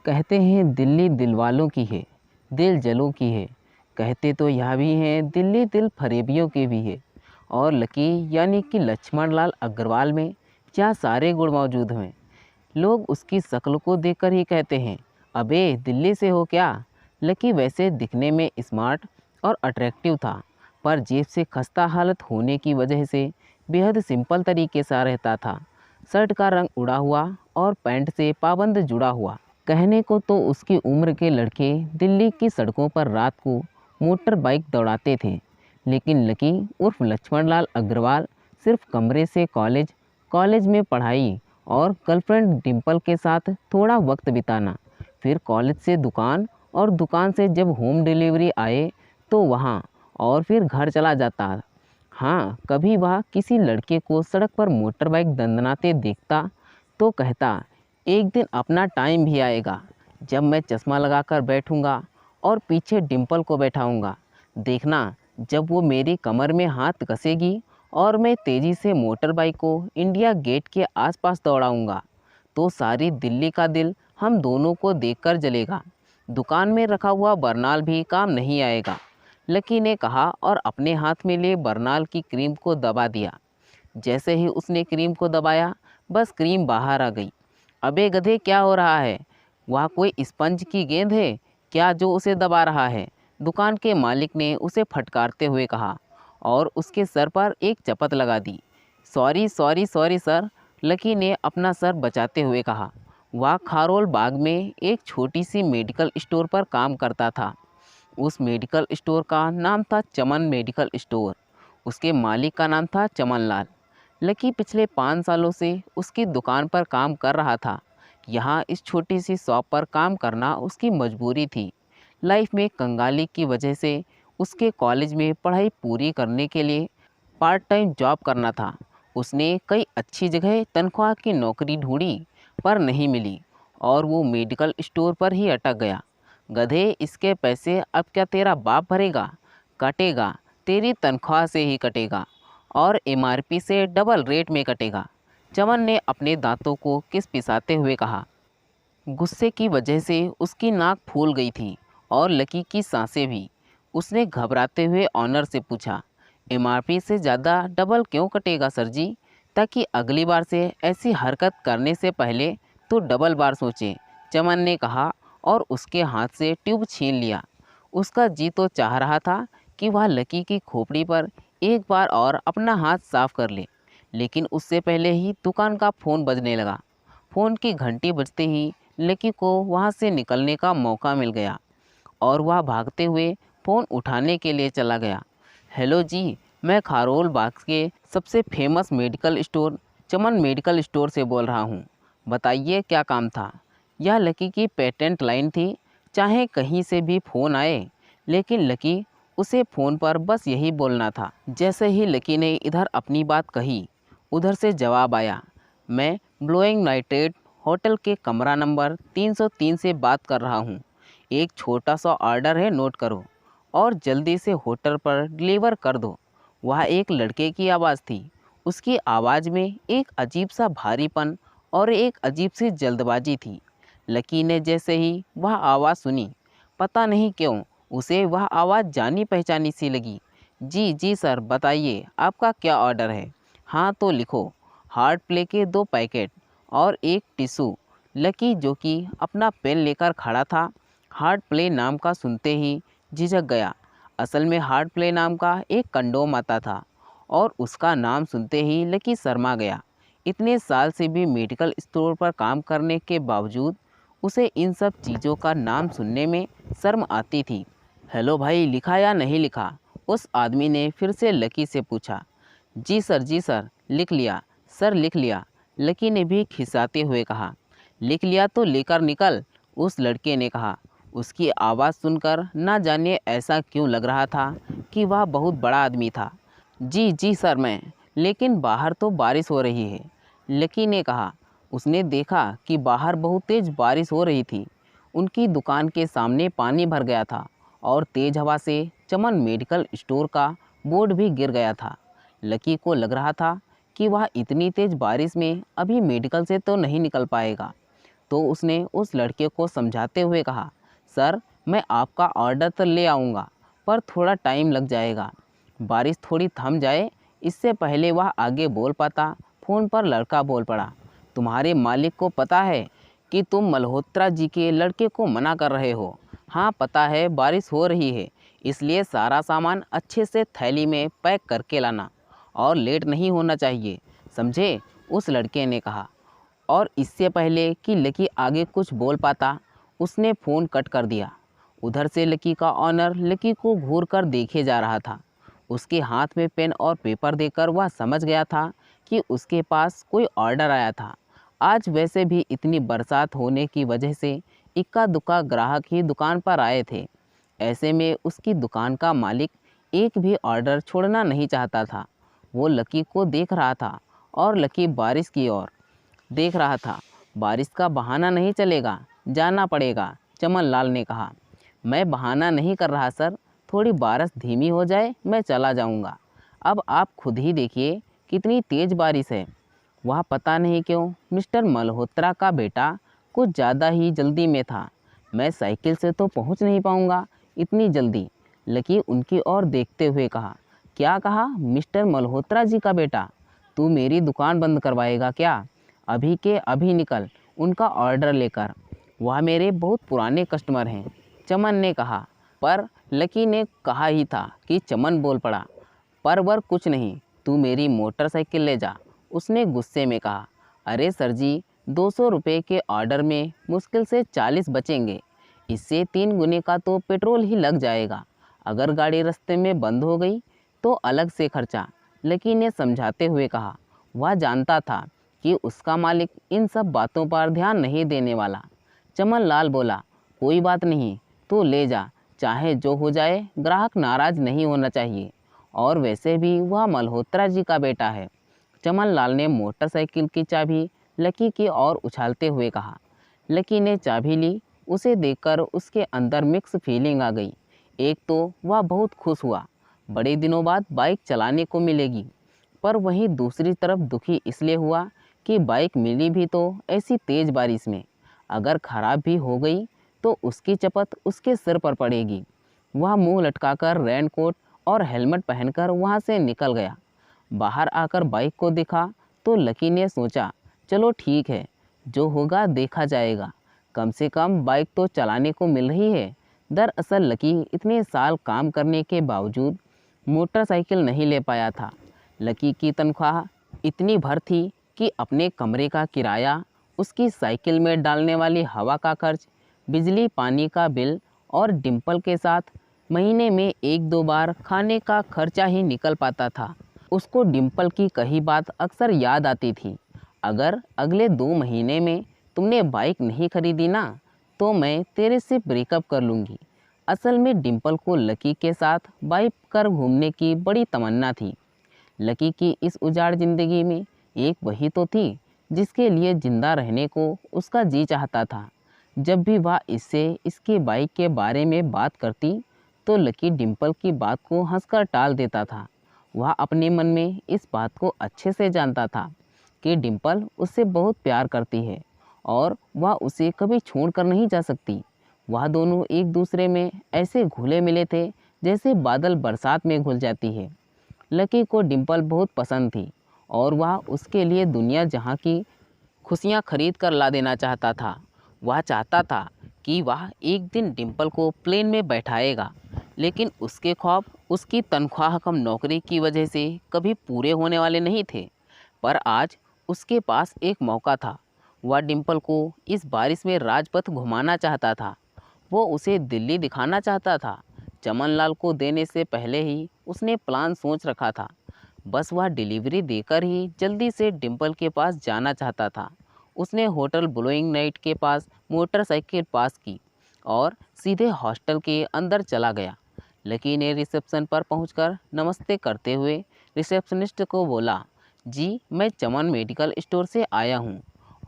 कहते हैं दिल्ली दिल वालों की है, दिल जलों की है। कहते तो यह भी हैं दिल्ली दिल फरेबियों की भी है। और लकी यानी कि लक्ष्मण लाल अग्रवाल में क्या सारे गुण मौजूद हैं। लोग उसकी शक्ल को देखकर ही कहते हैं, अबे दिल्ली से हो क्या। लकी वैसे दिखने में स्मार्ट और अट्रैक्टिव था, पर जेब से खस्ता हालत होने की वजह से बेहद सिंपल तरीके से रहता था। शर्ट का रंग उड़ा हुआ और पैंट से पाबंद जुड़ा हुआ। कहने को तो उसकी उम्र के लड़के दिल्ली की सड़कों पर रात को मोटर बाइक दौड़ाते थे, लेकिन लकी उर्फ लक्ष्मण लाल अग्रवाल सिर्फ कमरे से कॉलेज, कॉलेज में पढ़ाई और गर्लफ्रेंड डिम्पल के साथ थोड़ा वक्त बिताना, फिर कॉलेज से दुकान और दुकान से जब होम डिलीवरी आए तो वहाँ, और फिर घर चला जाता। हाँ, कभी वह किसी लड़के को सड़क पर मोटर बाइक दंदनाते देखता तो कहता, एक दिन अपना टाइम भी आएगा जब मैं चश्मा लगाकर बैठूंगा और पीछे डिम्पल को बैठाऊंगा। देखना, जब वो मेरी कमर में हाथ कसेगी और मैं तेज़ी से मोटर बाइक को इंडिया गेट के आसपास दौड़ाऊंगा, तो सारी दिल्ली का दिल हम दोनों को देखकर जलेगा। दुकान में रखा हुआ बरनाल भी काम नहीं आएगा, लकी ने कहा और अपने हाथ में लिए बरनाल की क्रीम को दबा दिया। जैसे ही उसने क्रीम को दबाया, बस क्रीम बाहर आ गई। अबे गधे, क्या हो रहा है? वह कोई स्पंज की गेंद है क्या जो उसे दबा रहा है? दुकान के मालिक ने उसे फटकारते हुए कहा और उसके सर पर एक चपत लगा दी। Sorry sorry sorry sir, Lucky ने अपना सर बचाते हुए कहा। वह खारोल बाग में एक छोटी सी मेडिकल स्टोर पर काम करता था। उस मेडिकल स्टोर का नाम था चमन मेडिकल स्टोर। उसके मालिक का नाम था चमन लाल। लकी पिछले 5 सालों से उसकी दुकान पर काम कर रहा था। यहाँ इस छोटी सी शॉप पर काम करना उसकी मजबूरी थी। लाइफ में कंगाली की वजह से उसके कॉलेज में पढ़ाई पूरी करने के लिए पार्ट टाइम जॉब करना था। उसने कई अच्छी जगह तनख्वाह की नौकरी ढूंढी, पर नहीं मिली और वो मेडिकल स्टोर पर ही अटक गया। गधे, इसके पैसे अब क्या तेरा बाप भरेगा? कटेगा, तेरी तनख्वाह से ही कटेगा और एमआरपी से डबल रेट में कटेगा। चमन ने अपने दांतों को पिसाते हुए कहा। गुस्से की वजह से उसकी नाक फूल गई थी और लकी की सांसें भी। उसने घबराते हुए ऑनर से पूछा, एमआरपी से ज़्यादा डबल क्यों कटेगा सर जी? ताकि अगली बार से ऐसी हरकत करने से पहले तो डबल बार सोचें, चमन ने कहा और उसके हाथ से ट्यूब छीन लिया। उसका जी तो चाह रहा था कि वह लकी की खोपड़ी पर एक बार और अपना हाथ साफ कर ले, लेकिन उससे पहले ही दुकान का फ़ोन बजने लगा। फ़ोन की घंटी बजते ही लकी को वहाँ से निकलने का मौका मिल गया और वह भागते हुए फ़ोन उठाने के लिए चला गया। हेलो जी, मैं खारोल बाग के सबसे फेमस मेडिकल स्टोर चमन मेडिकल स्टोर से बोल रहा हूँ। बताइए क्या काम था? यह लकी की पेटेंट लाइन थी, चाहे कहीं से भी फ़ोन आए, लेकिन लकी उसे फ़ोन पर बस यही बोलना था। जैसे ही लकी ने इधर अपनी बात कही, उधर से जवाब आया, मैं ब्लोइंग नाइट्रेट होटल के कमरा नंबर 303 से बात कर रहा हूँ। एक छोटा सा ऑर्डर है, नोट करो और जल्दी से होटल पर डिलीवर कर दो। वह एक लड़के की आवाज़ थी। उसकी आवाज़ में एक अजीब सा भारीपन और एक अजीब सी जल्दबाजी थी। लकी ने जैसे ही वह आवाज़ सुनी, पता नहीं क्यों उसे वह आवाज़ जानी पहचानी सी लगी। जी जी सर, बताइए आपका क्या ऑर्डर है? हाँ तो लिखो, हार्ट प्ले के 2 पैकेट और एक टिश्यू। लकी, जो कि अपना पेन लेकर खड़ा था, हार्ट प्ले नाम का सुनते ही झिझक गया। असल में हार्ट प्ले नाम का एक कंडोम आता था और उसका नाम सुनते ही लकी शर्मा गया। इतने साल से भी मेडिकल स्टोर पर काम करने के बावजूद उसे इन सब चीज़ों का नाम सुनने में शर्म आती थी। हेलो भाई, लिखा या नहीं लिखा? उस आदमी ने फिर से लकी से पूछा। जी सर, लिख लिया सर, लिख लिया, लकी ने भी खिसाते हुए कहा। लिख लिया तो लेकर निकल, उस लड़के ने कहा। उसकी आवाज़ सुनकर ना जाने ऐसा क्यों लग रहा था कि वह बहुत बड़ा आदमी था। जी सर मैं, लेकिन बाहर तो बारिश हो रही है, लकी ने कहा। उसने देखा कि बाहर बहुत तेज़ बारिश हो रही थी। उनकी दुकान के सामने पानी भर गया था और तेज़ हवा से चमन मेडिकल स्टोर का बोर्ड भी गिर गया था। लकी को लग रहा था कि वह इतनी तेज़ बारिश में अभी मेडिकल से तो नहीं निकल पाएगा। तो उसने उस लड़के को समझाते हुए कहा, सर मैं आपका ऑर्डर तो ले आऊँगा, पर थोड़ा टाइम लग जाएगा। बारिश थोड़ी थम जाए। इससे पहले वह आगे बोल पाता, फ़ोन पर लड़का बोल पड़ा, तुम्हारे मालिक को पता है कि तुम मल्होत्रा जी के लड़के को मना कर रहे हो? हाँ पता है, बारिश हो रही है, इसलिए सारा सामान अच्छे से थैली में पैक करके लाना और लेट नहीं होना चाहिए, समझे? उस लड़के ने कहा। और इससे पहले कि लकी आगे कुछ बोल पाता, उसने फ़ोन कट कर दिया। उधर से लकी का ऑनर लकी को घूर कर देखे जा रहा था। उसके हाथ में पेन और पेपर देकर वह समझ गया था कि उसके पास कोई ऑर्डर आया था। आज वैसे भी इतनी बरसात होने की वजह से इक्का दुक्का ग्राहक ही दुकान पर आए थे। ऐसे में उसकी दुकान का मालिक एक भी ऑर्डर छोड़ना नहीं चाहता था। वो लकी को देख रहा था और लकी बारिश की ओर देख रहा था। बारिश का बहाना नहीं चलेगा, जाना पड़ेगा, चमन लाल ने कहा। मैं बहाना नहीं कर रहा सर, थोड़ी बारिश धीमी हो जाए मैं चला जाऊंगा। अब आप खुद ही देखिए कितनी तेज़ बारिश है। वह पता नहीं क्यों मिस्टर मल्होत्रा का बेटा कुछ ज़्यादा ही जल्दी में था। मैं साइकिल से तो पहुंच नहीं पाऊंगा इतनी जल्दी। लकी उनकी ओर देखते हुए कहा, क्या कहा? मिस्टर मल्होत्रा जी का बेटा? तू मेरी दुकान बंद करवाएगा क्या? अभी के अभी निकल उनका ऑर्डर लेकर, वह मेरे बहुत पुराने कस्टमर हैं, चमन ने कहा। पर लकी ने कहा ही था कि चमन बोल पड़ा, पर वर कुछ नहीं, तू मेरी मोटरसाइकिल ले जा, उसने गुस्से में कहा। अरे सर जी, 200 रुपये के ऑर्डर में मुश्किल से 40 बचेंगे, इससे 3 गुने का तो पेट्रोल ही लग जाएगा। अगर गाड़ी रास्ते में बंद हो गई तो अलग से खर्चा, लकी ने समझाते हुए कहा। वह जानता था कि उसका मालिक इन सब बातों पर ध्यान नहीं देने वाला। चमन लाल बोला, कोई बात नहीं, तू ले जा, चाहे जो हो जाए, ग्राहक नाराज़ नहीं होना चाहिए, और वैसे भी वह मल्होत्रा जी का बेटा है। चमन लाल ने मोटरसाइकिल की चाबी लकी की ओर उछालते हुए कहा। लकी ने चाबी ली। उसे देखकर उसके अंदर मिक्स फीलिंग आ गई। एक तो वह बहुत खुश हुआ, बड़े दिनों बाद बाइक चलाने को मिलेगी, पर वहीं दूसरी तरफ दुखी इसलिए हुआ कि बाइक मिली भी तो ऐसी तेज़ बारिश में, अगर ख़राब भी हो गई तो उसकी चपत उसके सिर पर पड़ेगी। वह मुंह लटकाकर रेनकोट और हेलमेट पहनकर वहां से निकल गया। बाहर आकर बाइक को देखा तो लकी ने सोचा, चलो ठीक है, जो होगा देखा जाएगा, कम से कम बाइक तो चलाने को मिल रही है। दरअसल लकी इतने साल काम करने के बावजूद मोटरसाइकिल नहीं ले पाया था। लकी की तनख्वाह इतनी भर थी कि अपने कमरे का किराया, उसकी साइकिल में डालने वाली हवा का खर्च, बिजली पानी का बिल और डिम्पल के साथ महीने में 1-2 बार खाने का खर्चा ही निकल पाता था। उसको डिम्पल की कही बात अक्सर याद आती थी, अगर अगले 2 महीने में तुमने बाइक नहीं खरीदी ना, तो मैं तेरे से ब्रेकअप कर लूँगी। असल में डिम्पल को लकी के साथ बाइक कर घूमने की बड़ी तमन्ना थी। लकी की इस उजाड़ ज़िंदगी में एक वही तो थी जिसके लिए ज़िंदा रहने को उसका जी चाहता था। जब भी वह इससे इसकी बाइक के बारे में बात करती तो लकी डिम्पल की बात को हंसकर टाल देता था। वह अपने मन में इस बात को अच्छे से जानता था कि डिम्पल उससे बहुत प्यार करती है और वह उसे कभी छोड़कर नहीं जा सकती। वह दोनों एक दूसरे में ऐसे घुले मिले थे जैसे बादल बरसात में घुल जाती है। लकी को डिम्पल बहुत पसंद थी और वह उसके लिए दुनिया जहाँ की खुशियाँ खरीद कर ला देना चाहता था। वह चाहता था कि वह एक दिन डिम्पल को प्लेन में बैठाएगा, लेकिन उसके ख्वाब उसकी तनख्वाह कम नौकरी की वजह से कभी पूरे होने वाले नहीं थे। पर आज उसके पास एक मौका था। वह डिम्पल को इस बारिश में राजपथ घुमाना चाहता था। वो उसे दिल्ली दिखाना चाहता था। चमन लाल को देने से पहले ही उसने प्लान सोच रखा था। बस वह डिलीवरी देकर ही जल्दी से डिम्पल के पास जाना चाहता था। उसने होटल ब्लोइंग नाइट के पास मोटरसाइकिल पास की और सीधे हॉस्टल के अंदर चला गया। लकी ने रिसेप्शन पर पहुंचकर नमस्ते करते हुए रिसेप्शनिस्ट को बोला, जी मैं चमन मेडिकल स्टोर से आया हूं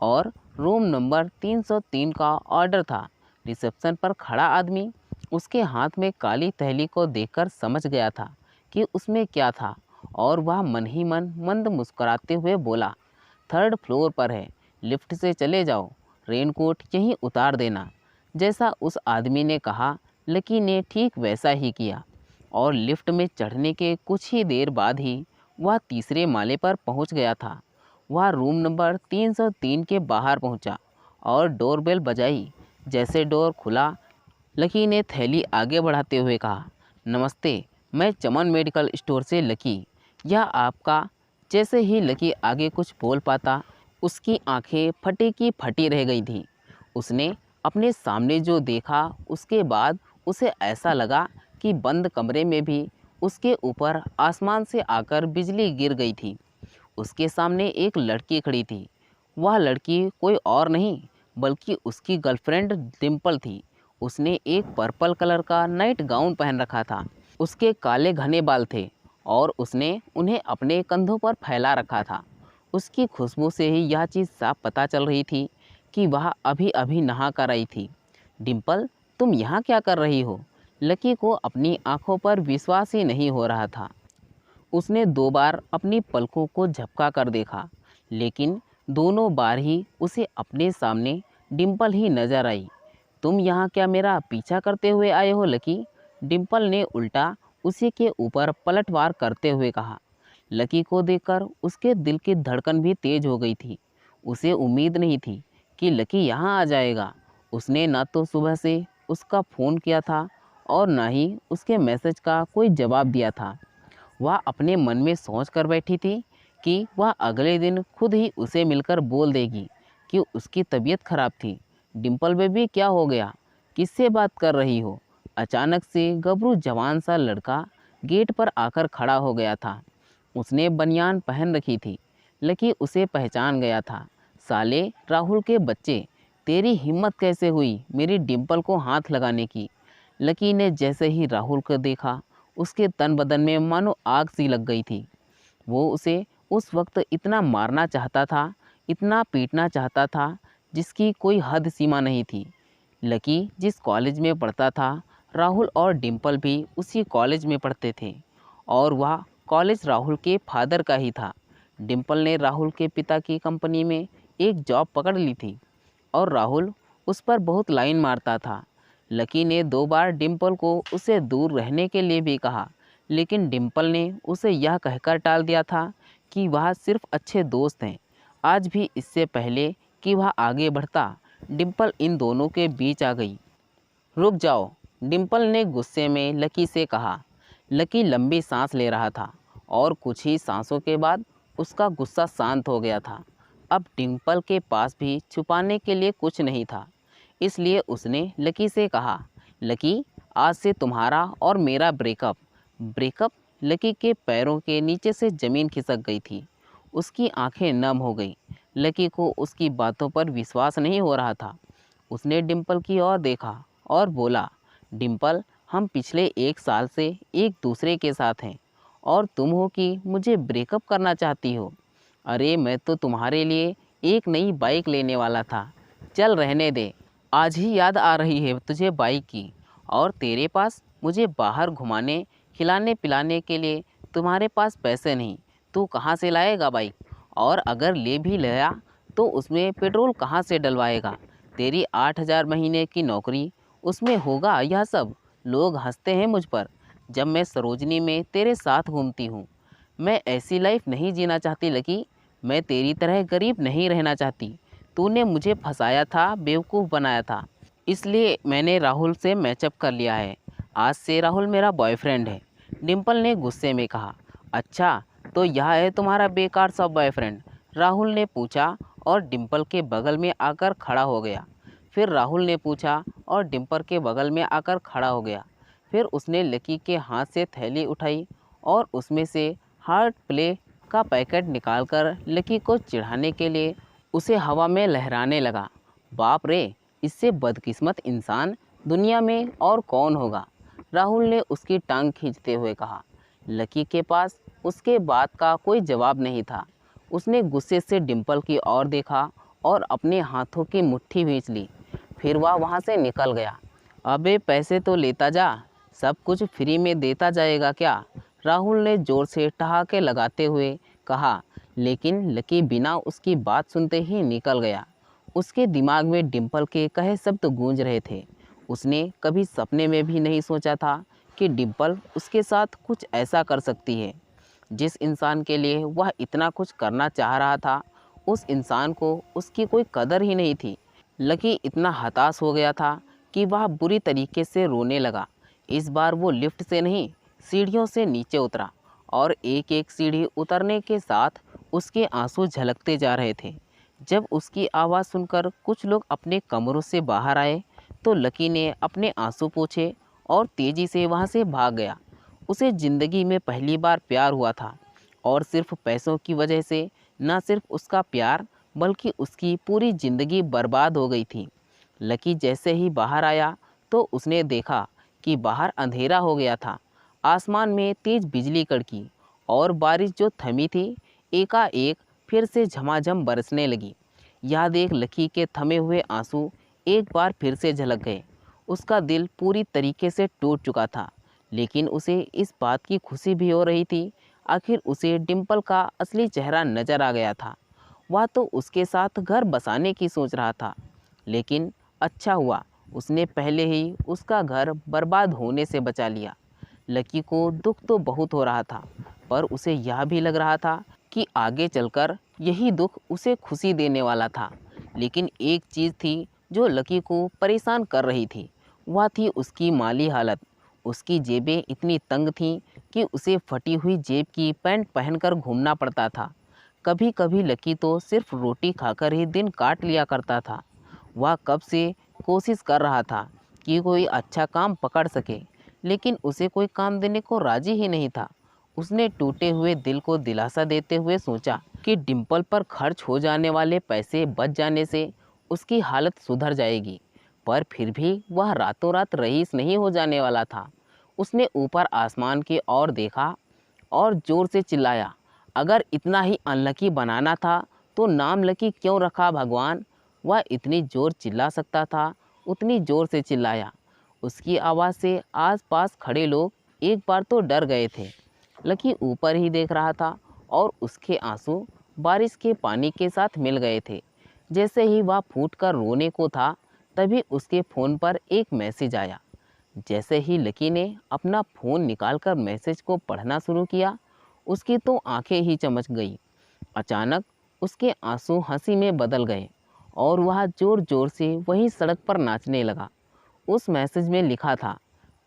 और रूम नंबर 303 का ऑर्डर था। रिसेप्शन पर खड़ा आदमी उसके हाथ में काली थैली को देखकर समझ गया था कि उसमें क्या था, और वह मन ही मन मंद मुस्कुराते हुए बोला, 3rd फ्लोर पर है, लिफ्ट से चले जाओ। रेनकोट यहीं उतार देना। जैसा उस आदमी ने कहा, लकी ने ठीक वैसा ही किया और लिफ्ट में चढ़ने के कुछ ही देर बाद ही वह तीसरे माले पर पहुंच गया था। वह रूम नंबर 303 के बाहर पहुंचा और डोरबेल बजाई। जैसे डोर खुला, लकी ने थैली आगे बढ़ाते हुए कहा, नमस्ते, मैं चमन मेडिकल स्टोर से लकी, यह आपका। जैसे ही लकी आगे कुछ बोल पाता, उसकी आंखें फटी की फटी रह गई थी। उसने अपने सामने जो देखा, उसके बाद उसे ऐसा लगा कि बंद कमरे में भी उसके ऊपर आसमान से आकर बिजली गिर गई थी। उसके सामने एक लड़की खड़ी थी। वह लड़की कोई और नहीं बल्कि उसकी गर्लफ्रेंड डिम्पल थी। उसने एक पर्पल कलर का नाइट गाउन पहन रखा था। उसके काले घने बाल थे और उसने उन्हें अपने कंधों पर फैला रखा था। उसकी खुशबू से ही यह चीज़ साफ पता चल रही थी कि वह अभी अभी नहा कर आई थी। डिम्पल, तुम यहाँ क्या कर रही हो? लकी को अपनी आंखों पर विश्वास ही नहीं हो रहा था। उसने 2 बार अपनी पलकों को झपका कर देखा, लेकिन दोनों बार ही उसे अपने सामने डिम्पल ही नजर आई। तुम यहाँ क्या मेरा पीछा करते हुए आए हो लकी? डिम्पल ने उल्टा उसी के ऊपर पलटवार करते हुए कहा। लकी को देखकर उसके दिल की धड़कन भी तेज हो गई थी। उसे उम्मीद नहीं थी कि लकी यहाँ आ जाएगा। उसने ना तो सुबह से उसका फ़ोन किया था और ना ही उसके मैसेज का कोई जवाब दिया था। वह अपने मन में सोच कर बैठी थी कि वह अगले दिन खुद ही उसे मिलकर बोल देगी कि उसकी तबीयत खराब थी। डिम्पल बेबी, क्या हो गया? किससे बात कर रही हो? अचानक से गबरू जवान सा लड़का गेट पर आकर खड़ा हो गया था। उसने बनियान पहन रखी थी। लकी उसे पहचान गया था। साले राहुल के बच्चे, तेरी हिम्मत कैसे हुई मेरी डिम्पल को हाथ लगाने की? लकी ने जैसे ही राहुल को देखा, उसके तन बदन में मानो आग सी लग गई थी। वो उसे उस वक्त इतना मारना चाहता था, इतना पीटना चाहता था, जिसकी कोई हद सीमा नहीं थी। लकी जिस कॉलेज में पढ़ता था, राहुल और डिम्पल भी उसी कॉलेज में पढ़ते थे और वह कॉलेज राहुल के फादर का ही था। डिम्पल ने राहुल के पिता की कंपनी में एक जॉब पकड़ ली थी और राहुल उस पर बहुत लाइन मारता था। लकी ने 2 बार डिम्पल को उसे दूर रहने के लिए भी कहा, लेकिन डिम्पल ने उसे यह कहकर टाल दिया था कि वह सिर्फ अच्छे दोस्त हैं। आज भी इससे पहले कि वह आगे बढ़ता, डिम्पल इन दोनों के बीच आ गई। रुक जाओ, डिम्पल ने गुस्से में लकी से कहा। लकी लंबी सांस ले रहा था और कुछ ही सांसों के बाद उसका गुस्सा शांत हो गया था। अब डिम्पल के पास भी छुपाने के लिए कुछ नहीं था, इसलिए उसने लकी से कहा, लकी, आज से तुम्हारा और मेरा ब्रेकअप। ब्रेकअप? लकी के पैरों के नीचे से ज़मीन खिसक गई थी। उसकी आंखें नम हो गई। लकी को उसकी बातों पर विश्वास नहीं हो रहा था। उसने डिम्पल की ओर देखा और बोला, डिम्पल, हम पिछले 1 साल से एक दूसरे के साथ हैं और तुम हो कि मुझे ब्रेकअप करना चाहती हो। अरे मैं तो तुम्हारे लिए एक नई बाइक लेने वाला था। चल रहने दे, आज ही याद आ रही है तुझे बाइक की। और तेरे पास मुझे बाहर घुमाने खिलाने पिलाने के लिए तुम्हारे पास पैसे नहीं, तू कहाँ से लाएगा बाइक? और अगर ले भी लिया तो उसमें पेट्रोल कहाँ से डलवाएगा? तेरी 8,000 महीने की नौकरी, उसमें होगा यह सब? लोग हंसते हैं मुझ पर जब मैं सरोजनी में तेरे साथ घूमती हूँ। मैं ऐसी लाइफ नहीं जीना चाहती लकी। मैं तेरी तरह गरीब नहीं रहना चाहती। तूने मुझे फंसाया था, बेवकूफ़ बनाया था, इसलिए मैंने राहुल से मैचअप कर लिया है। आज से राहुल मेरा बॉयफ्रेंड है। डिम्पल ने गुस्से में कहा। अच्छा, तो यह है तुम्हारा बेकार सा बॉयफ्रेंड? राहुल ने पूछा और डिम्पल के बगल में आकर खड़ा हो गया। फिर राहुल ने पूछा और डिम्पल के बगल में आकर खड़ा हो गया। फिर उसने लकी के हाथ से थैली उठाई और उसमें से हार्ट प्ले का पैकेट निकालकर लकी को चिढ़ाने के लिए उसे हवा में लहराने लगा। बाप रे, इससे बदकिस्मत इंसान दुनिया में और कौन होगा? राहुल ने उसकी टांग खींचते हुए कहा। लकी के पास उसके बात का कोई जवाब नहीं था। उसने गुस्से से डिम्पल की ओर देखा और अपने हाथों की मुट्ठी भींच ली। फिर वह वहाँ से निकल गया। अबे पैसे तो लेता जा, सब कुछ फ्री में देता जाएगा क्या? राहुल ने ज़ोर से ठहाके लगाते हुए कहा, लेकिन लकी बिना उसकी बात सुनते ही निकल गया। उसके दिमाग में डिम्पल के कहे शब्द गूंज रहे थे। उसने कभी सपने में भी नहीं सोचा था कि डिम्पल उसके साथ कुछ ऐसा कर सकती है। जिस इंसान के लिए वह इतना कुछ करना चाह रहा था, उस इंसान को उसकी कोई कदर ही नहीं थी। लकी इतना हताश हो गया था कि वह बुरी तरीके से रोने लगा। इस बार वो लिफ्ट से नहीं, सीढ़ियों से नीचे उतरा और एक एक सीढ़ी उतरने के साथ उसके आंसू झलकते जा रहे थे। जब उसकी आवाज़ सुनकर कुछ लोग अपने कमरों से बाहर आए तो लकी ने अपने आंसू पोंछे और तेज़ी से वहाँ से भाग गया। उसे ज़िंदगी में पहली बार प्यार हुआ था और सिर्फ पैसों की वजह से न सिर्फ उसका प्यार बल्कि उसकी पूरी ज़िंदगी बर्बाद हो गई थी। लकी जैसे ही बाहर आया तो उसने देखा कि बाहर अंधेरा हो गया था। आसमान में तेज़ बिजली कड़की और बारिश जो थमी थी एकाएक फिर से झमाझम बरसने लगी। यह देख लकी के थमे हुए आंसू एक बार फिर से झलक गए। उसका दिल पूरी तरीके से टूट चुका था, लेकिन उसे इस बात की खुशी भी हो रही थी। आखिर उसे डिम्पल का असली चेहरा नज़र आ गया था। वह तो उसके साथ घर बसाने की सोच रहा था, लेकिन अच्छा हुआ उसने पहले ही उसका घर बर्बाद होने से बचा लिया। लकी को दुख तो बहुत हो रहा था, पर उसे यह भी लग रहा था कि आगे चलकर यही दुख उसे खुशी देने वाला था। लेकिन एक चीज़ थी जो लकी को परेशान कर रही थी, वह थी उसकी माली हालत। उसकी जेबें इतनी तंग थीं कि उसे फटी हुई जेब की पैंट पहनकर घूमना पड़ता था। कभी कभी लकी तो सिर्फ रोटी खाकर ही दिन काट लिया करता था। वह कब से कोशिश कर रहा था कि कोई अच्छा काम पकड़ सके, लेकिन उसे कोई काम देने को राजी ही नहीं था। उसने टूटे हुए दिल को दिलासा देते हुए सोचा कि डिम्पल पर खर्च हो जाने वाले पैसे बच जाने से उसकी हालत सुधर जाएगी, पर फिर भी वह रातों रात रईस नहीं हो जाने वाला था। उसने ऊपर आसमान की ओर देखा और ज़ोर से चिल्लाया, अगर इतना ही अनलकी बनाना था तो नाम लकी क्यों रखा भगवान। वह इतनी ज़ोर चिल्ला सकता था, उतनी ज़ोर से चिल्लाया। उसकी आवाज़ से आसपास खड़े लोग एक बार तो डर गए थे। लकी ऊपर ही देख रहा था और उसके आंसू बारिश के पानी के साथ मिल गए थे। जैसे ही वह फूट कर रोने को था, तभी उसके फ़ोन पर एक मैसेज आया। जैसे ही लकी ने अपना फ़ोन निकालकर मैसेज को पढ़ना शुरू किया, उसकी तो आंखें ही चमक गई। अचानक उसके आंसू हंसी में बदल गए और वह ज़ोर ज़ोर से वहीं सड़क पर नाचने लगा। उस मैसेज में लिखा था,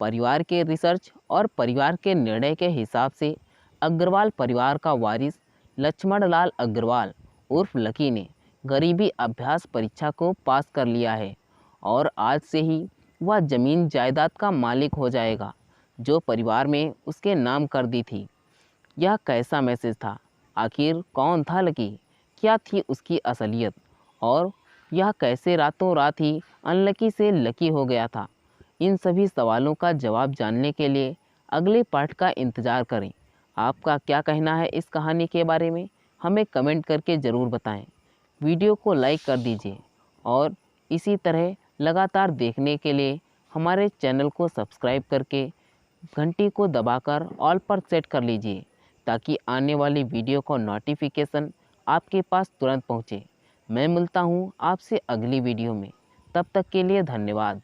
परिवार के रिसर्च और परिवार के निर्णय के हिसाब से अग्रवाल परिवार का वारिस लक्ष्मण लाल अग्रवाल उर्फ लकी ने गरीबी अभ्यास परीक्षा को पास कर लिया है और आज से ही वह ज़मीन जायदाद का मालिक हो जाएगा जो परिवार में उसके नाम कर दी थी। यह कैसा मैसेज था? आखिर कौन था लकी? क्या थी उसकी असलियत? और यह कैसे रातों रात ही अनलकी से लकी हो गया था? इन सभी सवालों का जवाब जानने के लिए अगले पार्ट का इंतज़ार करें। आपका क्या कहना है इस कहानी के बारे में? हमें कमेंट करके ज़रूर बताएं। वीडियो को लाइक कर दीजिए और इसी तरह लगातार देखने के लिए हमारे चैनल को सब्सक्राइब करके घंटी को दबाकर ऑल पर सेट कर लीजिए, ताकि आने वाली वीडियो का नोटिफिकेशन आपके पास तुरंत पहुँचे। मैं मिलता हूँ आपसे अगली वीडियो में। तब तक के लिए धन्यवाद।